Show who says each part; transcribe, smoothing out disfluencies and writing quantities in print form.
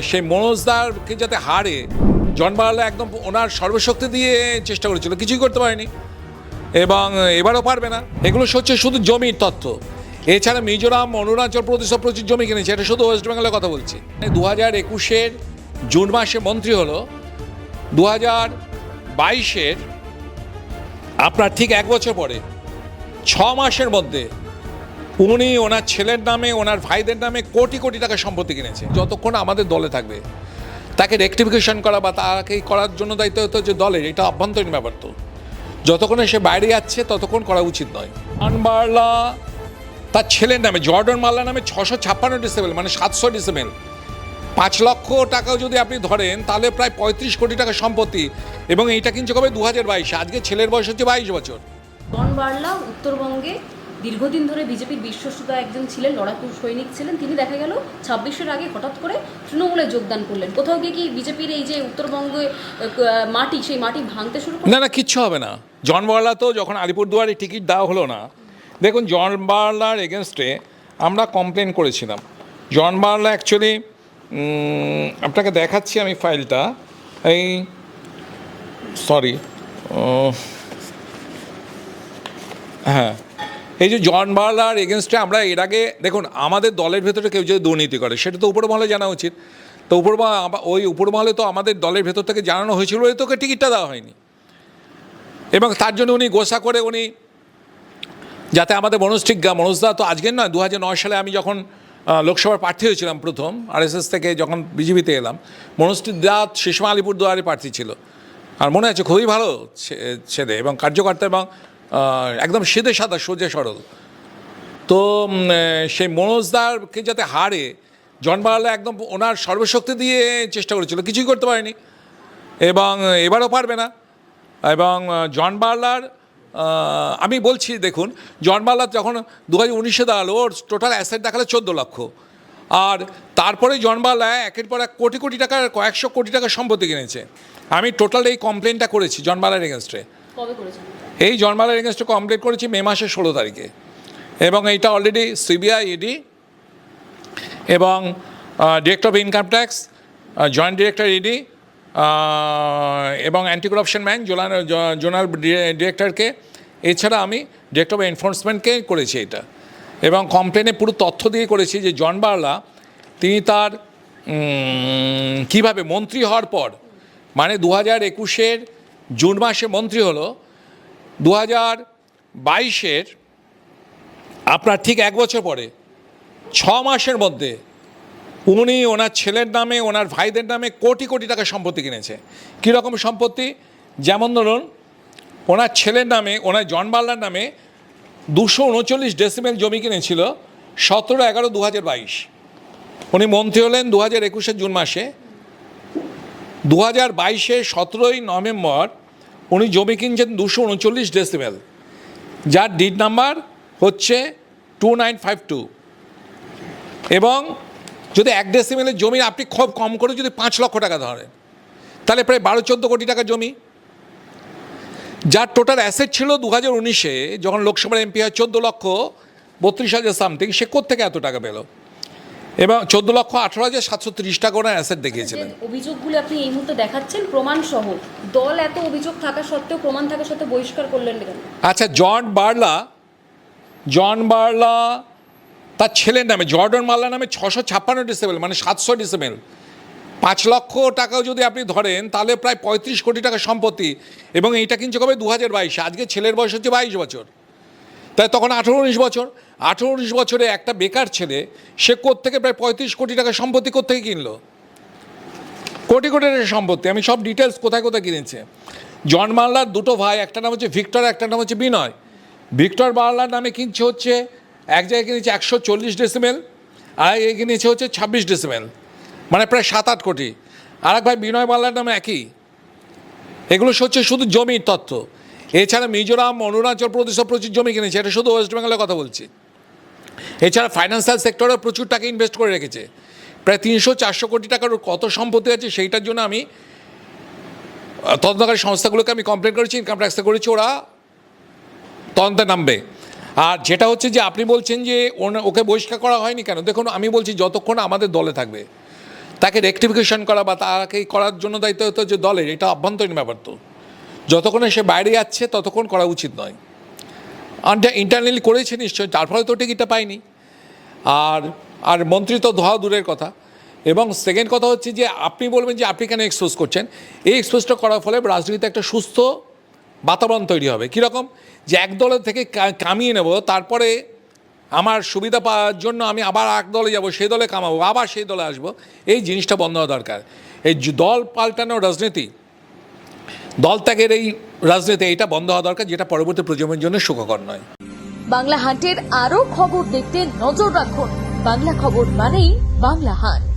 Speaker 1: সেই মনোজদারকে যাতে হারে জন বার্লা একদম ওনার সর্বশক্তি দিয়ে চেষ্টা করেছিল, কিছুই করতে পারেনি এবং এবারও পারবে না। এগুলো হচ্ছে শুধু জমির তথ্য। এছাড়া মিজোরাম, অরুণাচল প্রদেশও প্রচুর জমি কিনেছে, এটা শুধু ওয়েস্ট বেঙ্গলের কথা বলছি। 2021-এর জুন মাসে মন্ত্রী হলো, 2022-এর আপনার ঠিক 1 বছর পরে 6 মাসের মধ্যে উনি ওনার ছেলের নামে, ওনার ভাইদের নামে কোটি কোটি টাকা সম্পত্তি কিনেছে। যতক্ষণ আমাদের দলে থাকবে তাকে রেকটিফিকেশন করা বা তাকে করার জন্য দায়িত্ব হতো যে দলের, এটা অভ্যন্তরীণ ব্যাপার। তো যতক্ষণ সে বাইরে যাচ্ছে ততক্ষণ করা উচিত নয়। জন বার্লা তার ছেলের নামে, জর্ডন বার্লা নামে 656 ডিসেবেল, মানে 700 ডিসেবেল, 5 লক্ষ টাকাও যদি আপনি ধরেন তাহলে প্রায় 35 কোটি টাকা সম্পত্তি, এবং এইটা কিনছে কবে 2022। আজকে ছেলের বয়স হচ্ছে 22 বছর।
Speaker 2: জন বার্লা উত্তরবঙ্গে দীর্ঘদিন ধরে বিজেপির বিশ্বস্ত একজন ছিলেন, লড়াকু সৈনিক ছিলেন। তিনি দেখা গেল 26-এর আগে হঠাৎ করে তৃণমূলে যোগদান করলেন। কোথাও গিয়ে কি বিজেপির এই যে উত্তরবঙ্গে মাটি, সেই মাটি ভাঙতে শুরু করে?
Speaker 1: না, কিচ্ছু হবে না। জন বার্লা তো যখন আলিপুরদুয়ারে টিকিট দেওয়া হলো না, দেখুন জন বার্লার এগেনস্টে আমরা কমপ্লেন করেছিলাম। জন বার্লা অ্যাকচুয়ালি, আপনাকে দেখাচ্ছি আমি ফাইলটা, এই সরি, হ্যাঁ, এই যে জন বার্লার এগেনস্টে আমরা এর আগে, দেখুন আমাদের দলের ভেতরে কেউ যদি দুর্নীতি করে সেটা তো উপরমহলে জানা উচিত। তো ওই উপরমহলে তো আমাদের দলের ভেতর থেকে জানানো হয়েছিল, ওই তোকে টিকিটটা দেওয়া হয়নি, এবং তার জন্য উনি গোসা করে উনি যাতে আমাদের মনোজদা তো আজকের নয়, 2009 সালে আমি যখন লোকসভার প্রার্থী হয়েছিলাম প্রথম আরএসএস থেকে, যখন বিজেপিতে এলাম, মনোজদা সে সময় আলিপুরদুয়ারে প্রার্থী ছিল। আর মনে আছে খুবই ভালো ছেলে এবং কার্যকর্তা, এবং একদম সিধে সাদা, সোজা সরল। তো সেই মনোজদারকে যাতে হারে জন বার্লা একদম ওনার সর্বশক্তি দিয়ে চেষ্টা করেছিল, কিছুই করতে পারেনি এবং এবারও পারবে না। এবং জন বার্লার আমি বলছি, দেখুন জন বার্লা যখন 2019-এ দাঁড়ালো, ওর টোটাল অ্যাসেট দেখালো 14 লক্ষ, আর তারপরে জন বার্লা একের পর এক কোটি কোটি টাকার, কয়েকশো কোটি টাকার সম্পত্তি কিনেছে। আমি টোটাল এই কমপ্লেনটা করেছি জন বার্লার এগেনস্টে।
Speaker 2: কবে করেছেন?
Speaker 1: এই জন বার্লার এগেনস্টে কমপ্লেন করেছি মে মাসের 16 তারিখে, এবং এইটা অলরেডি সিবিআই, ইডি এবং director of income tax, joint director ED এবং অ্যান্টি করাপশন ম্যান জোনাল ডিরেক্টরকে, এছাড়া আমি ডিরেক্টর অফ এনফোর্সমেন্টকে করেছি এটা, এবং কমপ্লেনে পুরো তথ্য দিয়ে করেছি যে জন বার্লা তিনি তার কীভাবে মন্ত্রী হওয়ার পর, মানে 2021-এর জুন মাসে মন্ত্রী হলো, 2022-এর আপনার ঠিক 1 বছর পরে 6 মাসের মধ্যে উনি ওনার ছেলের নামে, ওনার ভাইদের নামে কোটি কোটি টাকা সম্পত্তি কিনেছে। কীরকম সম্পত্তি? যেমন ধরুন, ওনার ছেলের নামে, ওনার জন বার্লার নামে 239 ডেসিমেল জমি কিনেছিল 17/11/2022। উনি মন্ত্রী হলেন 2021-এর জুন মাসে। 2022-এর 17ই নভেম্বর উনি জমি কিনছেন 239 ডেসিমেল, যার ডিড নাম্বার হচ্ছে 2952, এবং যদি 1 ডেসিমেলের জমি আপনি খুব কম করে যদি 5 লক্ষ টাকা ধরেন, তাহলে প্রায় 12-14 কোটি টাকা জমি, যার টোটাল অ্যাসেট ছিল 2019-এ যখন লোকসভার এমপি হয় 14,32,000 সামথিং, সে কোত্থেকে এত টাকা পেল? এবং 14,18,730 টাকা ওনার অ্যাসেট দেখিয়েছিলেন।
Speaker 2: অভিযোগগুলো আপনি এই মুহূর্তে দেখাচ্ছেন প্রমাণ সহ, দল এত অভিযোগ থাকা সত্ত্বেও, প্রমাণ থাকা সত্ত্বেও বহিষ্কার করলেন কেন?
Speaker 1: আচ্ছা, জন বার্লা তার ছেলের নামে, জর্ডন বার্লা নামে 656 ডিসেবেল, মানে 700 ডিসেবেল, 5 লক্ষ টাকাও যদি আপনি ধরেন তাহলে প্রায় 35 কোটি টাকা সম্পত্তি, এবং এইটা কিনছে কবে 2022। আজকে ছেলের বয়স হচ্ছে 22 বছর, তাই তখন 18-19 বছর। 18-19 বছরে একটা বেকার ছেলে, সে কোত্থেকে প্রায় 35 কোটি টাকা সম্পত্তি কোত্থেকে কিনলো? কোটি কোটি টাকার সম্পত্তি। আমি সব ডিটেলস কোথায় কোথায় কিনেছে। জন বার্লার দুটো ভাই, একটা নাম হচ্ছে ভিক্টর, একটা নাম হচ্ছে বিনয়। ভিক্টর বার্লার নামে কিনছে হচ্ছে, এক জায়গায় কিনেছে 140 ডেসিমেল, আর এই কিনেছে হচ্ছে 26 ডেসিমেল, মানে প্রায় 7-8 কোটি। আর এক ভাই বিনয় বার্লার নামে একই। এগুলো হচ্ছে শুধু জমির তথ্য। এছাড়া মিজোরাম, অরুণাচল প্রদেশও প্রচুর জমি কিনেছে, এটা শুধু ওয়েস্ট বেঙ্গলের কথা বলছি। এছাড়া ফাইন্যান্সিয়াল সেক্টরে প্রচুর টাকা ইনভেস্ট করে রেখেছে, প্রায় 300-400 কোটি টাকার কত সম্পত্তি আছে, সেইটার জন্য আমি তদন্তকারী সংস্থাগুলোকে আমি কমপ্লেন করেছি, ইনকাম ট্যাক্সে করেছি, ওরা তদন্তে নামবে। আর যেটা হচ্ছে যে আপনি বলছেন যে ওকে বহিষ্কার করা হয়নি কেন, দেখুন আমি বলছি যতক্ষণ আমাদের দলে থাকবে তাকে রেকটিফিকেশন করা বা তাকে করার জন্য দায়িত্ব হতো যে দলের, এটা অভ্যন্তরীণ ব্যাপার। তো যতক্ষণে সে বাইরে যাচ্ছে ততক্ষণ করা উচিত নয়। ইন্টারনালি করেছে নিশ্চয়ই, তার ফলে তো টিকিটটা পায়নি। আর আর মন্ত্রী তো ধোয়া দূরের কথা। এবং সেকেন্ড কথা হচ্ছে যে আপনি বলবেন যে আপনি কেন এক্সপোজ করছেন, এই এক্সপোজটা করার ফলে রাজনীতিতে একটা সুস্থ বাতাবরণ তৈরি হবে। কীরকম, যে এক দলের থেকে কামিয়ে নেব, তারপরে আমার সুবিধা পাওয়ার জন্য আমি আবার এক দলে যাব, সেই দলে কামাবো, আবার সেই দলে আসবো, এই জিনিসটা বন্ধ হওয়া দরকার। এই দল পাল্টানোর রাজনীতি, দল ত্যাগের এই রাজনীতি, এটা বন্ধ হওয়া দরকার, যেটা পরবর্তী প্রজন্মের জন্য সুখকর নয়।
Speaker 3: বাংলা হান্টের আরো খবর দেখতে নজর রাখুন। বাংলা খবর মানেই বাংলা হান্ট।